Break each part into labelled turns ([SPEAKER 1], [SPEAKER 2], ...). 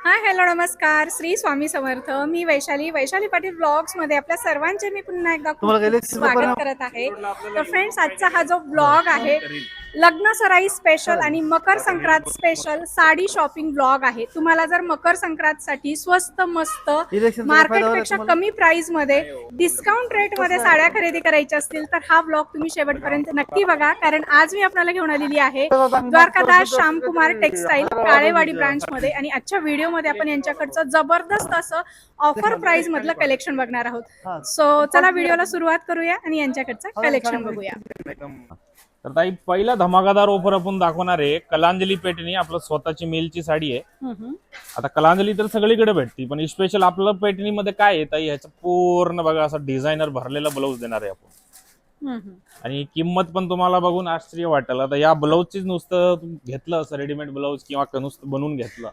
[SPEAKER 1] Hi hello नमस्कार श्री स्वामी समर्थ. मी Vaishali Patil blogs मध्ये आपल्या सर्वांचे मी पुन्हा एकदा खूप
[SPEAKER 2] तुम्हाला
[SPEAKER 1] खूप
[SPEAKER 2] गॅलेक्सीचा
[SPEAKER 1] स्वागत
[SPEAKER 2] परिणाम
[SPEAKER 1] करत आहे. तर फ्रेंड्स, आजचा हा जो ब्लॉग आहे लग्न सराई स्पेशल
[SPEAKER 2] चालेल.
[SPEAKER 1] आणि Makar Sankrant special sari shopping blog आहे. तुम्हाला जर मकर संक्रांतसाठी स्वस्त मस्त
[SPEAKER 2] इलेक्शनचा काय फायदा झाला
[SPEAKER 1] मार्केटपेक्षा
[SPEAKER 2] तुम्हाला?
[SPEAKER 1] कमी प्राइस मध्ये डिस्काउंट रेट मध्ये
[SPEAKER 2] कसं
[SPEAKER 1] साड्या
[SPEAKER 2] आहे?
[SPEAKER 1] खरेदी करायच्या असतील तर हा ब्लॉग तुम्ही शेवटपर्यंत नक्की बघा, कारण आज मी आपल्याला घेऊन आलेली आहे
[SPEAKER 2] तर आम्ही मागच्या
[SPEAKER 1] द्वारकादास
[SPEAKER 2] वर्षी असं
[SPEAKER 1] श्यामकुमार
[SPEAKER 2] काहीतरी
[SPEAKER 1] टेक्सटाईल
[SPEAKER 2] 1000 ऑर्डर
[SPEAKER 1] काळेवाडी
[SPEAKER 2] दिली
[SPEAKER 1] ब्रांच मध्ये, आणि आजच्या व्हिडिओमध्ये आपण यांच्याकडचं जबरदस्त असं ऑफर प्राइस मधलं कलेक्शन बघणार आहोत.
[SPEAKER 2] हा.
[SPEAKER 1] सो चला व्हिडिओला सुरुवात करूया आणि यांच्याकडचं
[SPEAKER 2] हजार
[SPEAKER 1] कलेक्शन
[SPEAKER 2] साड्यांमध्ये
[SPEAKER 1] बघूया.
[SPEAKER 3] तर ताई पहिला धमाकादार ऑफर आपण दाखवणार आहे कलांजली पेटणी. आपलं स्वतःची मिलची साडी आहे. आता कलांजली तर सगळीकडे भेटती, पण स्पेशल आपलं पेटणीमध्ये काय आहे ताई, ह्याचं पूर्ण बघा असं डिझायनर भरलेला ब्लाऊज देणार आहे आपण. आणि किंमत पण तुम्हाला बघून आश्चर्य वाटेल. आता या ब्लाऊजचीच नुसतं घेतलं असं रेडीमेड ब्लाऊज किंवा नुसतं बनवून घेतलं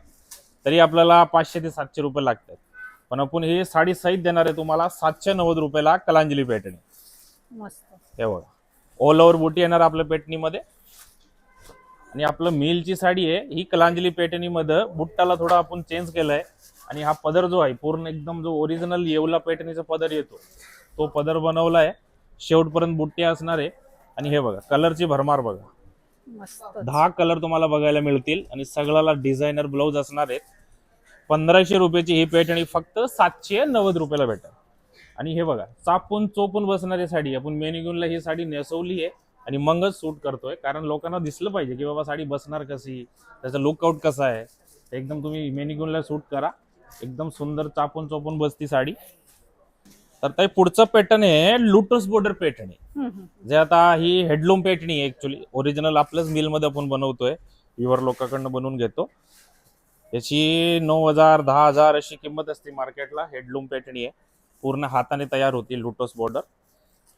[SPEAKER 3] तरी आपल्याला 500 ते 700 रुपये लागतात. पण आपण हे साडी सहित देणार आहे तुम्हाला 790 रुपयाला कलांजली पेटणी.
[SPEAKER 1] मस्त.
[SPEAKER 3] हे बघा, ऑल ओव्हर बुटी येणार आपल्या पेटणीमध्ये. आणि आपलं मिलची साडी आहे ही कलांजली पेटणीमध्ये बुट्टाला थोडा आपण चेंज केलाय. आणि हा पदर जो आहे पूर्ण एकदम जो ओरिजिनल येवला पेटणीचा पदर येतो तो पदर बनवलाय. शेवटपर्यंत बुट्टी असणार आहे. आणि हे बघा कलरची भरमार बघा,
[SPEAKER 1] मस्त.
[SPEAKER 3] 10 कलर तुम्हाला बघायला मिळतील. आणि सगळ्याला डिझायनर ब्लाऊज असणार आहेत. 1500 रुपयाची ही पेटणी फक्त 790 रुपयाला भेटेल. आणि हे बघा चापून चोपून बसणारी साडी आपण मेनिग्यूनला ही साडी नेसवली आहे आणि मगच सूट करतोय, कारण लोकांना दिसलं पाहिजे की बाबा साडी बसणार कशी, त्याचा लुकआउट कसा आहे. एकदम तुम्ही मेनिग्यूनला सूट करा, एकदम सुंदर चापून चोपून बसती साडी. तर ते पुढचं पॅटर्न आहे लुटस बॉर्डर पेटणी. जे आता ही हेडलूम पेटणी आहे, ऍक्च्युली ओरिजिनल आपल्याच मिलमध्ये आपण बनवतोय, प्युअर लोकांकडनं बनवून घेतो. याची 9,000 10,000 अशी किंमत असते मार्केटला. हेडलूम पेटणी आहे, पूर्ण हाताने तयार होती लुटोस बॉर्डर.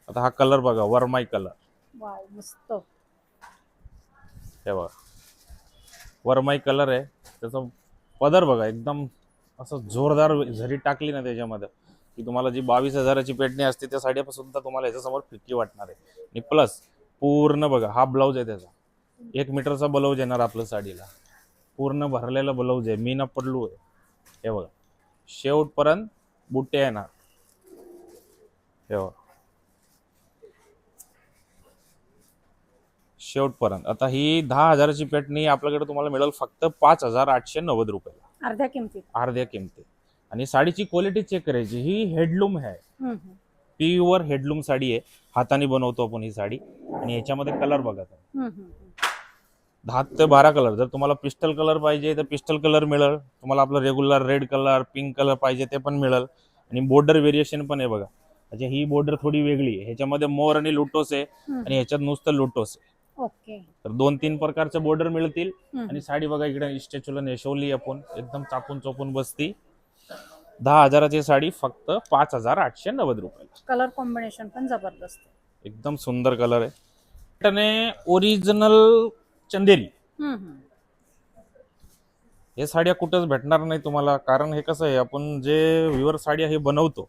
[SPEAKER 3] आता हा कलर बघा, वरमाई कलर.
[SPEAKER 1] वाव, मस्त.
[SPEAKER 3] हे बघा वरमाई कलर आहे. त्याचा पदर बघा एकदम असं जोरदार झरी टाकली ना त्याच्यामध्ये की तुम्हाला जी 22,000ची पेटणी असते त्या साडीपासून सुद्धा तुम्हाला ह्याच्यासमोर फिक्की वाटणार आहे. आणि प्लस पूर्ण बघा हा ब्लाऊज आहे त्याचा 1 मीटरचा ब्लाऊज येणार आपल्या साडीला. पूर्ण भरलेला ब्लाऊज आहे, मीना पडलू आहे. हे बघा शेवटपर्यंत बुट्टे येणार. हे बघा शेवटपर्यंत. आता ही 10,000ची पेटणी आपल्याकडे तुम्हाला मिळेल फक्त 5,890 रुपयाला,
[SPEAKER 1] अर्ध्या किमतीत.
[SPEAKER 3] अर्ध्या किमतीत. आणि साडीची क्वालिटी चेक करायची, ही हेडलूम आहे, प्युअर हेडलूम साडी आहे. हाताने बनवतो आपण ही साडी. आणि याच्यामध्ये कलर बघा 10 ते 12 कलर. जर तुम्हाला पिस्टल कलर पाहिजे तर पिस्टल कलर मिळेल तुम्हाला. आपलं regular red colour pink colour पाहिजे ते पण मिळेल. आणि बॉर्डर व्हेरिएशन पण आहे बघा. अच्छा ही बॉर्डर थोडी वेगळी आहे, ह्याच्यामध्ये मोर आणि लुटोस आहे आणि ह्याच्यात नुसतं लुटोस आहे.
[SPEAKER 1] ओके.
[SPEAKER 3] तर 2-3 प्रकारचे बॉर्डर मिळतील. आणि साडी बघा इकडे स्टॅच्यूला नेसवली आपण, एकदम चापून चोपून बसती. 10,000ची साडी फक्त 5,890 रुपयाला.
[SPEAKER 1] कलर कॉम्बिनेशन पण जबरदस्त.
[SPEAKER 3] एकदम सुंदर कलर आहे. ओरिजिनल चंदेरी. हे साड्या कुठेच भेटणार नाही तुम्हाला, कारण हे कसं आहे आपण जे व्युअर साडी हे बनवतो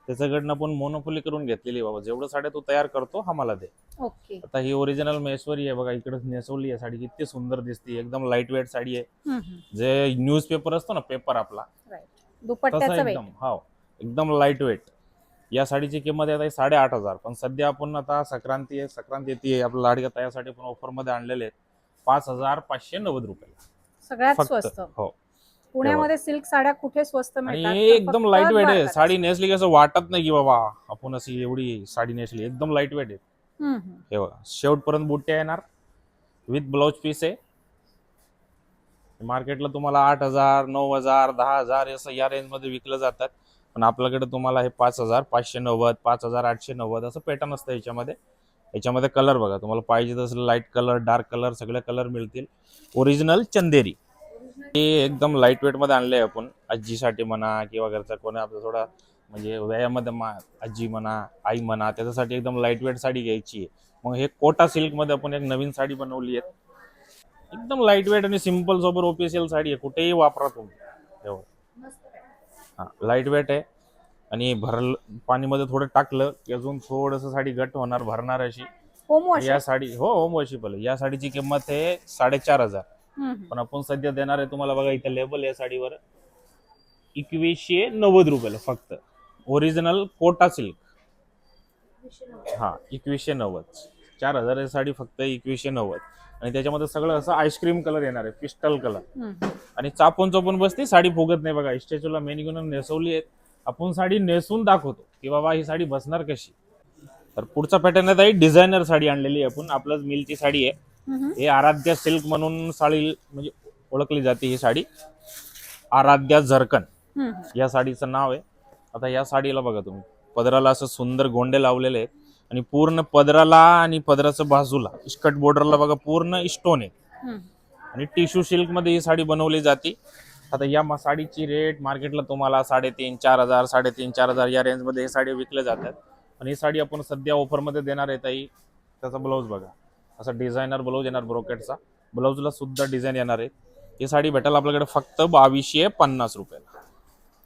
[SPEAKER 3] त्याच्याकडनं आपण मोनोपोली करून घेतलेली. बाबा जेवढं साड्या तू तयार करतो हा मला दे.
[SPEAKER 1] ओके.
[SPEAKER 3] आता ही ओरिजिनल महेश्वरी आहे बघा, इकडे नेसवली आहे साडी, किती सुंदर दिसते. एकदम लाईट वेट साडी आहे. जे न्यूजपेपर असतो ना पेपर आपला,
[SPEAKER 1] राईट.
[SPEAKER 3] तसा
[SPEAKER 1] दुपट्ट्याचं वेट.
[SPEAKER 3] एकदम हो एकदम लाईट वेट. या साडीची किंमत आहे 8,500. पण सध्या आपण आता संक्रांती येते आपल्या लाडक्या तायासाठी पण ऑफर मध्ये आणलेले आहेत 5,590 रुपयाला
[SPEAKER 1] सगळ्यात
[SPEAKER 3] फक्त.
[SPEAKER 1] स्वस्त.
[SPEAKER 3] हो.
[SPEAKER 1] पुण्यामध्ये सिल्क साड्या कुठे स्वस्त मिळतात?
[SPEAKER 3] आणि
[SPEAKER 1] तर
[SPEAKER 3] एकदम
[SPEAKER 1] फक्त
[SPEAKER 3] लाईट वेट आहे.
[SPEAKER 1] द्वारकादास.
[SPEAKER 3] साडी नेसली की असं वाटत नाही की बाबा आपण अशी एवढी साडी नेसली. एकदम लाईट वेट आहे. हे बघा शेवटपर्यंत बुट्ट्या येणार विथ ब्लाउज पीस आहे. मार्केटला तुम्हाला 8,000 9,000 10,000 असं या रेंज मध्ये विकलं जातात. पण आपल्याकडे तुम्हाला हे 5,590 5,890 असं पॅटर्न असतं याच्यामध्ये. याच्यामध्ये कलर बघा, तुम्हाला पाहिजे तसं लाईट कलर डार्क कलर सगळे कलर मिळतील. ओरिजिनल चंदेरी. हे एकदम लाईट वेट मध्ये आणले आपण आजीसाठी म्हणा किंवा घरचा कोणी आपला थोडा म्हणजे वयामध्ये आजी म्हणा आई म्हणा त्याच्यासाठी एकदम लाईट वेट साडी घ्यायची आहे. मग हे कोटा सिल्क मध्ये आपण एक नवीन साडी बनवली आहे. एकदम लाईट वेट आणि सिंपल सोबर ओपीसीएल साडी आहे, कुठेही वापरा तुम्ही. एवढं हा लाईट वेट आहे. आणि पाणीमध्ये थोडं टाकलं की अजून थोडस साडी घट होणार, भरणार अशी.
[SPEAKER 1] Home wash.
[SPEAKER 3] या साडी हो होम वॉशेबल. या साडीची किंमत आहे 4,500. पण आपण सध्या देणार आहे तुम्हाला बघा इथे लेबल आहे साडीवर 2190 रुपयाला फक्त. Original Kota silk. हा 2190. 4000 साडी फक्त 2190. आणि त्याच्यामध्ये सगळं असं आईस्क्रीम कलर येणार आहे, पिस्टल कलर. आणि चापून बसते साडी, फुगत नाही बघा. इस्टेचूला मेनी घेऊन नेसवली आहेत. आपण साडी नेसून दाखवतो की बाबा ही साडी बसणार कशी. तर पुढचा पॅटर्न आहे ताई, डिझायनर साडी आणलेली आहे आपण. आपलं मिलची साडी आहे. हे आराध्या सिल्क म्हणून साडी म्हणजे ओळखली जाते ही साडी. आराध्या झरकन या साडीचं नाव आहे. आता या साडीला बघा तुम्ही, पदराला असं सुंदर गोंडे लावलेले आहेत आणि पूर्ण पदराला आणि पदराच्या बाजूला इस्कट बॉर्डरला बघा पूर्ण स्टोन आहे. आणि टिश्यू सिल्क मध्ये ही साडी बनवली जाते. आता या साडीची रेट मार्केटला तुम्हाला 3,500-4,000, 3,500-4,000 या रेंज मध्ये ही साडी विकल्या जातात. आणि ही साडी आपण सध्या ऑफर मध्ये देणार आहे ताई. त्याचा ब्लाऊज बघा, असा डिझायनर ब्लाऊज येणार ब्रोकेटचा. ब्लाऊजला सुद्धा डिझाईन येणार आहे. ही साडी भेटेल आपल्याकडे फक्त 2250 रुपयाला.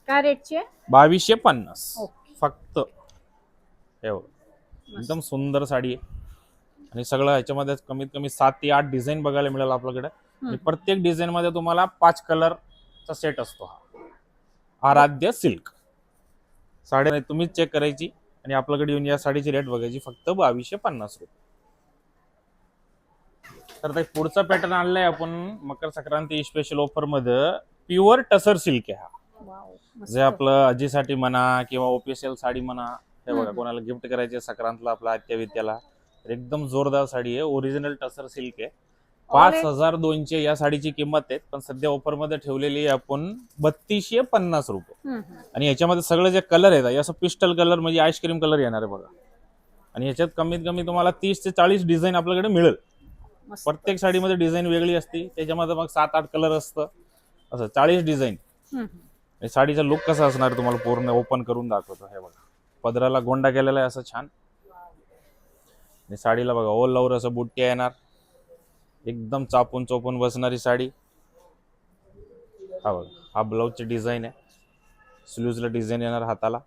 [SPEAKER 1] काय रेटची आहे?
[SPEAKER 3] 2250
[SPEAKER 1] ओके.
[SPEAKER 3] फक्त. हे बघ, एकदम सुंदर साडी आहे. आणि सगळं ह्याच्यामध्ये कमीत कमी 7 ते 8 डिझाईन बघायला मिळेल आपल्याकडे. आणि प्रत्येक डिझाईन मध्ये तुम्हाला 5 कलरचा सेट असतो हा. आराध्य सिल्क साडी तुम्हीच चेक करायची आणि आपल्याकडे येऊन या साडीची रेट बघायची फक्त 2250 रुपये. तर पुढचा पॅटर्न आणलाय आपण मकर संक्रांती स्पेशल ऑफर मध्ये. प्युअर टसर सिल्क आहे हा.
[SPEAKER 1] वाव, मस्त.
[SPEAKER 3] जे आपलं आजीसाठी म्हणा किंवा ऑफिशियल साडी म्हणा. हे बघा, कोणाला गिफ्ट करायचे संक्रांतला आपला आत्यावित्याला, तर एकदम जोरदार साडी आहे. ओरिजिनल टसर सिल्क आहे. 5200 या साडीची किंमत आहे. पण सध्या ऑफर मध्ये ठेवलेली आहे आपण 3250 रुपये. आणि याच्यामध्ये सगळे जे कलर आहेत असं पिस्टल कलर म्हणजे आईस्क्रीम कलर येणार आहे बघा. आणि याच्यात कमीत कमी तुम्हाला 30 ते 40 डिझाईन आपल्याकडे मिळेल.
[SPEAKER 1] मस्त.
[SPEAKER 3] प्रत्येक साडीमध्ये डिझाईन वेगळी असते. त्याच्यामध्ये मग 7-8 कलर असतं. असं 40 डिझाईन. साडीचा लुक कसा असणार तुम्हाला पूर्ण ओपन करून दाखवतो. हे बघा, पदराला गोंडा केलेला आहे असं छान. आणि साडीला बघा ऑल ओव्हर असं बुट्ट्या येणार. एकदम चापून चोपून बसणारी साडी. हा बघा, हा ब्लाऊजची डिझाईन आहे. स्लीव्हजला डिझाईन येणार हाताला.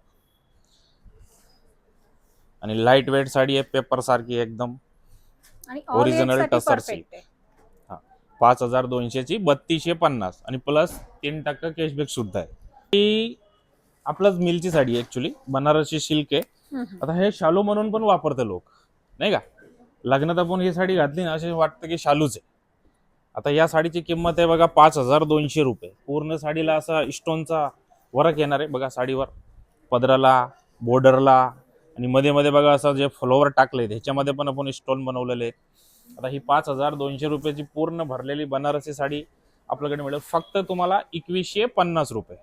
[SPEAKER 3] आणि लाईट वेट साडी आहे, पेपर सारखी एकदम.
[SPEAKER 1] आणि
[SPEAKER 3] ओरिजिनल टसर सिल्क. 5200 ची 3250 आणि प्लस 3% कॅशबॅक सुद्धा आहे. ही आपलंच मिलची साडी आहे ऍक्च्युली, बनारसी सिल्क आहे. आता हे शालू म्हणून पण वापरते लोक, नाही का. लग्नात आपण ही साडी घातली ना असे वाटतं की शालूच आहे. आता या साडीची किंमत आहे बघा 5200 रुपये. पूर्ण साडीला असा स्टोनचा वर्क येणार आहे बघा साडीवर, पदराला, बॉर्डरला. आणि मध्ये मध्ये बघा असं जे फ्लोवर टाकले ह्याच्यामध्ये पण आपण स्टोन बनवलेले आहेत. आता ही 5200 रुपयाची पूर्ण भरलेली बनारसी साडी आपल्याकडे मिळेल फक्त तुम्हाला 2150 रुपये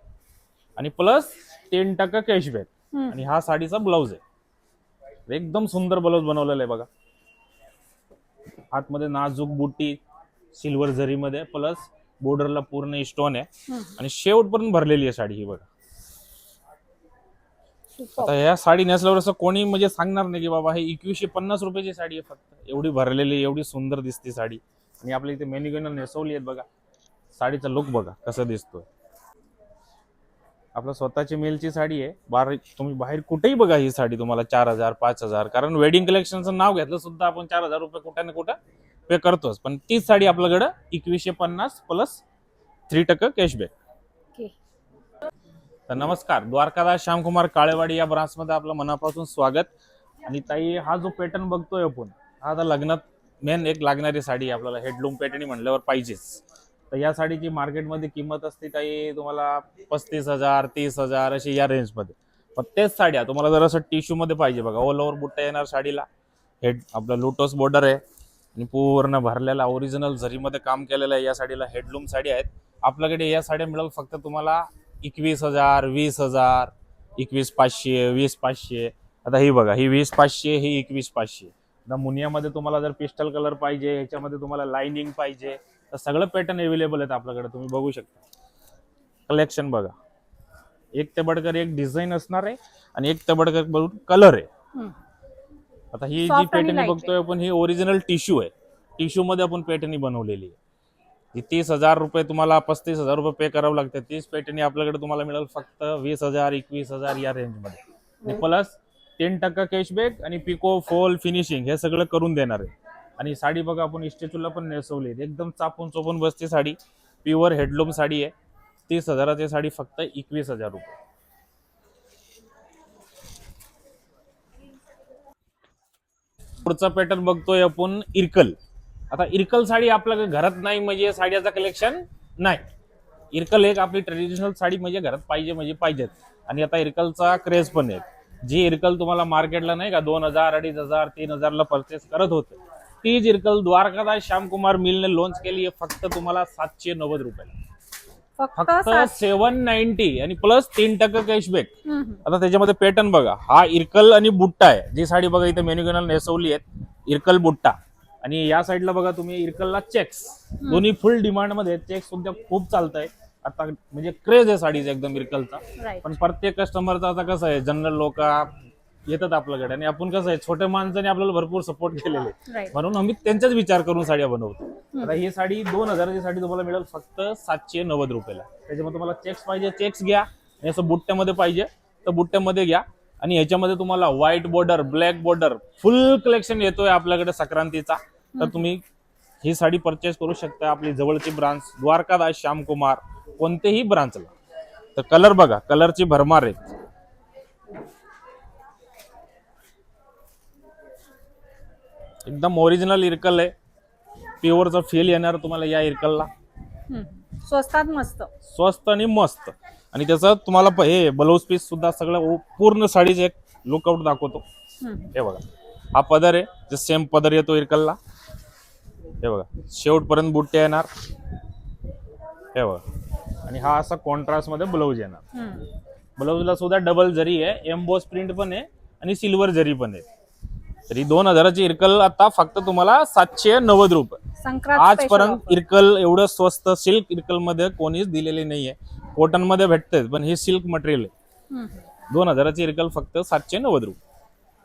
[SPEAKER 3] आणि प्लस 10% कॅशबॅक. आणि हा साडीचा ब्लाऊज आहे. एकदम सुंदर ब्लाऊज बनवलेला आहे बघा. आतमध्ये नाजूक बुट्टी सिल्वर जरीमध्ये प्लस बॉर्डरला पूर्ण स्टोन आहे. आणि शेवट पण भरलेली आहे साडी ही बघा. आता या साडी नेसल्यावर असं कोणी म्हणजे सांगणार नाही की बाबा हे 2150 रुपयाची साडी आहे फक्त. एवढी भरलेली, एवढी सुंदर दिसते साडी. आणि आपल्या इथे मेन्यू नेसवली आहेत बघा. साडीचा लुक बघा कसा दिसतोय. आपलं स्वतःची मेलची साडी आहे. तुम्ही बाहेर कुठेही बघा ही साडी तुम्हाला 4000-5000, कारण वेडिंग कलेक्शनचं नाव घेतलं सुद्धा आपण 4000 रुपये कुठं ना कुठं पे करतोच. पण तीच साडी आपल्याकडं 2150 प्लस 3% कॅशबॅक. तर नमस्कार, द्वारकादास श्यामकुमार काळेवाडी या ब्रांचमध्ये आपलं मनापासून स्वागत. आणि ताई, हा जो पॅटर्न बघतोय आपण, हा आता लग्नात मेन एक लागणारी साडी आपल्याला. हेडलूम पॅटर्न म्हणल्यावर पाहिजेच. तर या साडीची मार्केटमध्ये किंमत असते ताई तुम्हाला 35,000, 30,000 अशी या रेंजमध्ये. पण तेच साड्या तुम्हाला जर असं टिश्यू मध्ये पाहिजे बघा, ऑल ओव्हर बुट्टा येणार साडीला. हेड आपला लोटस बॉर्डर आहे आणि पूर्ण भरलेला ओरिजिनल झरीमध्ये काम केलेलं आहे. या साडीला हेडलूम साडी आहेत आपल्याकडे. या साड्या मिळेल फक्त तुम्हाला 21,000, 20,000, 21,500, 20,500. आता ही बघा, ही 20,500, ही 21,500. आता मुनियामध्ये तुम्हाला जर पिस्टल कलर पाहिजे, ह्याच्यामध्ये तुम्हाला लाइनिंग पाहिजे, तर सगळं पॅटर्न अवेलेबल आहेत आपल्याकडे. तुम्ही बघू शकता कलेक्शन बघा. एक ते बडकर एक डिझाईन असणार आहे आणि एक ते बडकर कलर आहे. आता ही जी पॅटर्न बघतोय आपण, ही ओरिजिनल टिश्यू आहे. टिश्यू मध्ये आपण पॅटर्न बनवलेली आहे. 30,000 रुपये तुम्हाला 35,000 रुपये पे करावं लागते. तीच पॅटर्न आपल्याकडे तुम्हाला मिळेल फक्त 20,000, 21,000 या रेंजमध्ये. आणि प्लस 10% कॅशबॅक आणि पिको फॉल फिनिशिंग हे सगळं करून देणार आहे. आणि साडी बघा आपण इस्टेचूला पण नेसवली, एकदम चापून चोपून बसते साडी. प्युअर हेडलूम साडी आहे. 35,000ची साडी फक्त 21,000 रुपये. पुढचा पॅटर्न बघतोय आपण इरकल. आता इरकल साडी आपल्या घरात नाही म्हणजे साड्याचं कलेक्शन नाही. इरकल एक आपली ट्रेडिशनल साडी म्हणजे घरात पाहिजे म्हणजे पाहिजेत. आणि आता इरकलचा क्रेज पण आहे. जी इरकल तुम्हाला मार्केटला नाही का 2,000, 2,500, 3,000ला परचेस करत होते, तीच इरकल द्वारकादास श्यामकुमार मिलने लॉन्च केली आहे फक्त तुम्हाला 790 रुपयाला. फक्त 790 आणि प्लस 3% कॅशबॅक. आता त्याच्यामध्ये पॅटर्न बघा, हा इरकल आणि बुट्टा आहे. जी साडी बघा इथे मेन्युगनल नेसवली आहेत, इरकल बुट्टा. आणि या साईडला बघा तुम्ही इरकलला चेक्स, दोन्ही फुल डिमांड मध्ये. चेक्स सुद्धा खूप चालत आहे आता, म्हणजे क्रेज आहे साडीचा एकदम इरकलचा. पण प्रत्येक कस्टमरचा आता कसं आहे, जनरल लोक येतात आपल्याकडे आणि आपण कसं आहे छोट्या माणसाने आपल्याला भरपूर सपोर्ट केलेले, म्हणून आम्ही त्यांचाच विचार करून साड्या बनवतो. आता ही साडी 2,000ची साडी तुम्हाला मिळेल फक्त 790 रुपयाला. त्याच्यामध्ये तुम्हाला चेक्स पाहिजे चेक्स घ्या, आणि असं बुट्ट्यामध्ये पाहिजे तर बुट्ट्यामध्ये घ्या. आणि ह्याच्यामध्ये तुम्हाला व्हाईट बॉर्डर, ब्लॅक बॉर्डर, फुल कलेक्शन येतोय आपल्याकडे संक्रांतीचा. तर तुम्ही ही साडी परचेस करू शकता. आपली जवळची ब्रांच द्वारकादास श्यामकुमार, कोणतेही ब्रांचला. तर कलर बघा, कलरची भरमार आहे. एकदम ओरिजिनल इरकल आहे, प्युअरचा फील येणार तुम्हाला या इरकलला.
[SPEAKER 1] स्वस्तात मस्त,
[SPEAKER 3] स्वस्त आणि मस्त. आणि त्याचं तुम्हाला हे ब्लाऊज पीस सुद्धा सगळं पूर्ण साडीचे एक लुकआउट दाखवतो. हे बघा, हा पदर आहे, जे सेम पदर येतो इरकलला. हे बघा, शेवटपर्यंत बुट्टे येणार. हे बघा, आणि हा असा कॉन्ट्रास्ट मध्ये ब्लाऊज येणार. ब्लाऊजला सुद्धा डबल जरी आहे, एम्बॉस प्रिंट पण आहे आणि सिल्वर जरी पण आहे. तरी 2,000ची इरकल आता फक्त तुम्हाला 790 रुपये. आजपर्यंत इरकल एवढं स्वस्त सिल्क इरकल मध्ये कोणीच दिलेली नाहीये. कॉटन मध्ये भेटते पण हे सिल्क मटेरियल आहे. 2,000ची इरकल फक्त 790 रुपये.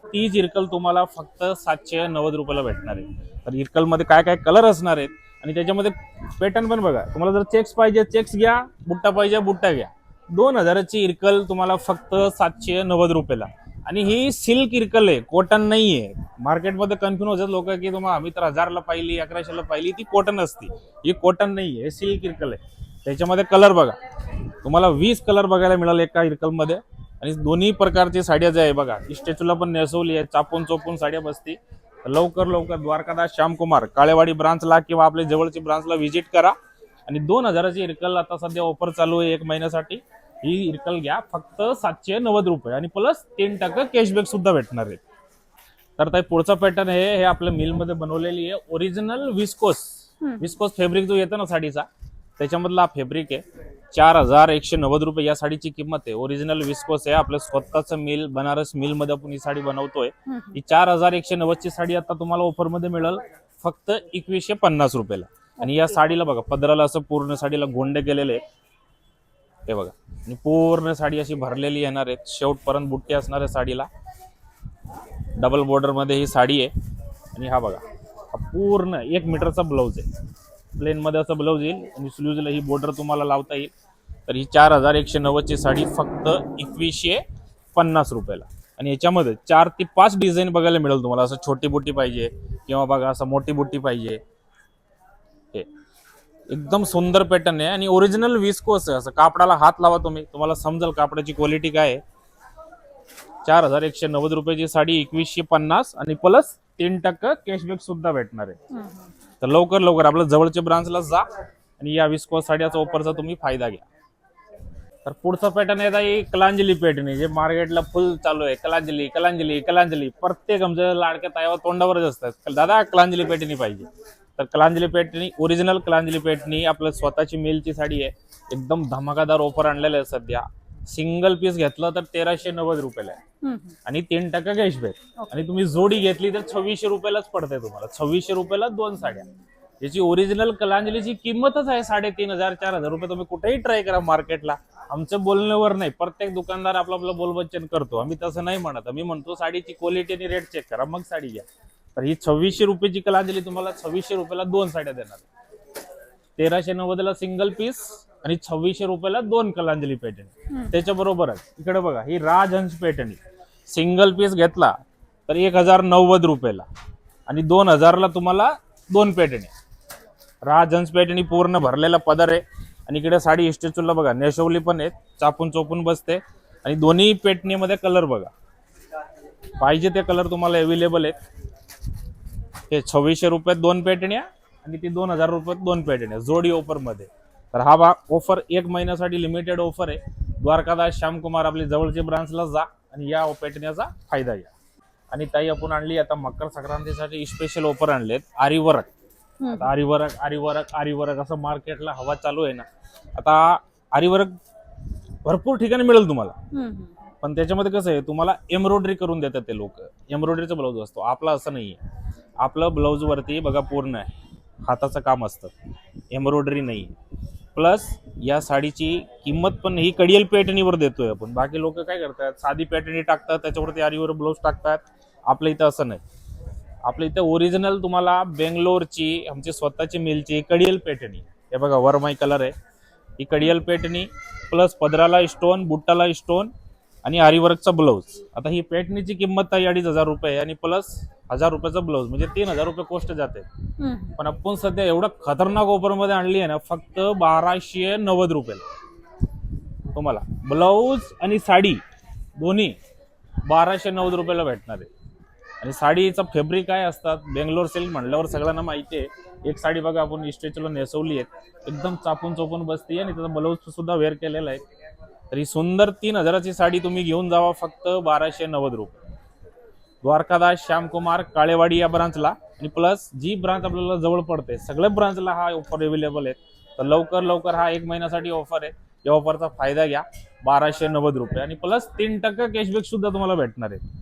[SPEAKER 3] तीच इरकल तुम्हाला फक्त 790 रुपयाला भेटणार आहे. तर इरकल मध्ये काय काय कलर असणार आहेत आणि त्याच्यामध्ये पॅटर्न पण बघा. तुम्हाला जर चेक्स पाहिजे चेक्स घ्या, बुट्टा पाहिजे बुट्टा घ्या. 2,000ची इरकल तुम्हाला फक्त 790 रुपयाला. आणि ही सिल्क इरकल आहे, कॉटन नाहीये. मार्केटमध्ये कन्फ्युज होतात लोक की तुम्हाला आम्ही तर 1,000ला पाहिली, 1100ला पाहिली, ती कॉटन असती. ही कॉटन नाहीये, हे सिल्क इरकल आहे. त्याच्यामध्ये कलर बघा, तुम्हाला 20 कलर बघायला मिळाले एका इरकल मध्ये. आणि दोन्ही प्रकारची साड्या जे आहे बघा, स्टॅच्यूला पण नेसवली आहे, चापून चोपून साड्या बसती. लवकर लवकर द्वारकादास श्यामकुमार काळेवाडी ब्रांचला किंवा आपल्या जवळची ब्रांचला व्हिजिट करा. आणि 2,000ची इरकल आता सध्या ऑफर चालू आहे 1 महिन्यासाठी. ही इरकल घ्या फक्त 790 रुपये आणि प्लस 3% कॅशबॅक सुद्धा भेटणार आहे. तर ताई पुढचा पॅटर्न आहे, हे आपल्या मिल मध्ये बनवलेली आहे ओरिजिनल विस्कोस फॅब्रिक जो येतो ना साडीचा, त्याच्यामधला फॅब्रिक आहे. 4,190 रुपये या साडीची किंमत आहे. ओरिजिनल विस्कोस आहे, आपलं स्वतःचं मिल बनारस मिल मध्ये आपण ही साडी बनवतोय. ही 4,190ची साडी आता तुम्हाला ऑफर मध्ये मिळेल फक्त 2,150 रुपयाला. आणि या साडीला बघा, पदराला असं पूर्ण साडीला गोंडे केलेले आहेत. हे बघा, आणि पूर्ण साडी अशी भरलेली येणार आहे. शेवटपर्यंत बुट्टी असणार आहे साडीला. डबल बॉर्डर मध्ये ही साडी आहे. आणि हा बघा, हा पूर्ण 1 मीटरचा ब्लाऊज आहे. प्लेन मध्ये असं ब्लाऊज येईल आणि स्लीव्हजला ही बॉर्डर तुम्हाला लावता येईल. तर ही 4,190ची साडी फक्त 2,150 रुपयाला. आणि याच्यामध्ये 4 ते 5 डिझाईन बघायला मिळेल तुम्हाला. असं छोटी बुट्टी पाहिजे किंवा बघा असं मोठी बुट्टी पाहिजे. हे एकदम सुंदर पॅटर्न आहे आणि ओरिजिनल विस्कोस आहे. असं कापडाला हात लावा तुम्ही, तुम्हाला समजेल कापडाची क्वालिटी काय आहे. 4,190 रुपयाची साडी 2,150 आणि प्लस 3% कॅशबॅक सुद्धा भेटणार आहे. तर लवकर लवकर आपल्या जवळच्या ब्रांचला जा आणि या विस्कोस साडीचा ऑफरचा तुम्ही फायदा घ्या. तर पुढचा पॅटर्न आहे कलांजली पॅटर्न, जे मार्केटला फुल चालू आहे. कलांजली कलांजली कलांजली, प्रत्येक आमच्या लाडक्या ताईवर तोंडावरच असतात, दादा कलांजली पॅटर्न पाहिजे. तर Kalanjali pattern, original Kalanjali pattern आपल्या स्वतःची मिलची साडी आहे. एकदम धमाकादार ऑफर आणलेलं आहे सध्या. सिंगल पीस घेतलं तर 1,390 रुपयाला आहे आणि 3% कॅशबॅक. आणि तुम्ही जोडी घेतली तर 2,600 रुपयालाच पडते तुम्हाला. 2,600 रुपयाला 2 साड्या. याची ओरिजिनल कलांजलीची किंमतच आहे 3,500 4,000 रुपये. तुम्ही कुठेही ट्राय करा मार्केटला, आमच्या बोलण्यावर नाही. प्रत्येक दुकानदार आपलं आपलं बोलबच्चन करतो, आम्ही तसं नाही म्हणत. आम्ही म्हणतो साडीची क्वालिटी आणि रेट चेक करा मग साडी घ्या. तर ही 2,600 रुपयाची कलांजली तुम्हाला 2,600 रुपयाला 2 साड्या देणार. 1,390ला सिंगल पीस आणि 2,600 रुपयाला 2 कलांजली पॅटर्न. त्याच्या बरोबरच इकडे बघा, ही राजहंस पॅटर्न. सिंगल पीस घेतला तर 1,090 रुपयाला आणि 2,000ला तुम्हाला 2 पॅटर्न आहे. राजहंस पॅटर्न पूर्ण भरलेला पदर आहे आणि इकडे साडी इस्टेचूला बघा नेशवली पण आहेत, चापून चोपून बसते आणि दोन्ही पेटणीमध्ये कलर बघा, पाहिजे ते कलर तुम्हाला अवेलेबल आहेत. हे 2600 रुपयात 2 पेटण्या आणि ती 2000 रुपयात 2 पेटण्या जोडी ऑफर मध्ये. तर हा ऑफर 1 महिन्यासाठी लिमिटेड ऑफर आहे. द्वारकादास श्यामकुमार आपली जवळच्या ब्रांचला जा आणि या पेटण्याचा फायदा घ्या. आणि ताई आपण आणली आता मकर संक्रांतीसाठी स्पेशल ऑफर आणलेत आरीवर्क. आता आरीवर्क असं मार्केटला हवा चालू आहे ना. आता आरीवर्क भरपूर ठिकाणी मिळेल तुम्हाला, पण त्याच्यामध्ये कसं आहे तुम्हाला एम्ब्रॉयडरी करून देतात ते लोक. एम्ब्रॉयडरीचा ब्लाऊज असतो, आपला असं नाहीये. आपलं ब्लाऊज वरती बघा पूर्ण हाताचं काम असतं, एम्ब्रॉयडरी नाही. प्लस या साडीची किंमत पण ही कडियल पॅटर्नीवर देतोय आपण. बाकी लोक काय करतात साधी पॅटर्नी टाकतात त्याच्यावरती आरीवर ब्लाऊज टाकतात. आपल्या इथं असं नाही. आपल्या इथं ओरिजिनल तुम्हाला बेंगलोरची आमची स्वतःची मिलची कडियल पॅटर्नी, हे बघा वरमाई कलर आहे, ही कडियल पॅटर्नी प्लस पदराला स्टोन, बुट्टाला स्टोन आणि आरीवर्कचा ब्लाऊज. आता ही पॅटर्नीची किंमत आहे 2500 रुपये आणि प्लस 1000 रुपयाचा ब्लाऊज, म्हणजे 3000 रुपये कॉस्ट जाते. पण आपण सध्या एवढं खतरनाक ऑफर मध्ये आणली आहे ना, फक्त 1290 रुपयाला तुम्हाला ब्लाऊज आणि साडी दोन्ही 1290 रुपयाला भेटणार आहे. आणि साडीचा फॅब्रिक काय असतात, बेंगलोर सिल्क म्हणल्यावर सगळ्यांना माहिती आहे. एक साडी बघा आपण इस्टेचूला नेसवली आहे, एकदम चापून चोपून बसते आणि त्याचा ब्लाऊज सुद्धा वेअर केलेला आहे. तर ही सुंदर 3000ची साडी तुम्ही घेऊन जावा फक्त 1290 रुपये. द्वारकादास श्यामकुमार काळेवाडी या ब्रांचला आणि प्लस जी ब्रांच आपल्याला जवळ पडते सगळ्या ब्रांचला हा ऑफर अवेलेबल आहे. तर लवकर हा 1 महिन्यासाठी ऑफर आहे. या ऑफरचा फायदा घ्या. 1290 रुपये आणि प्लस 3% कॅशबॅक सुद्धा तुम्हाला भेटणार आहे.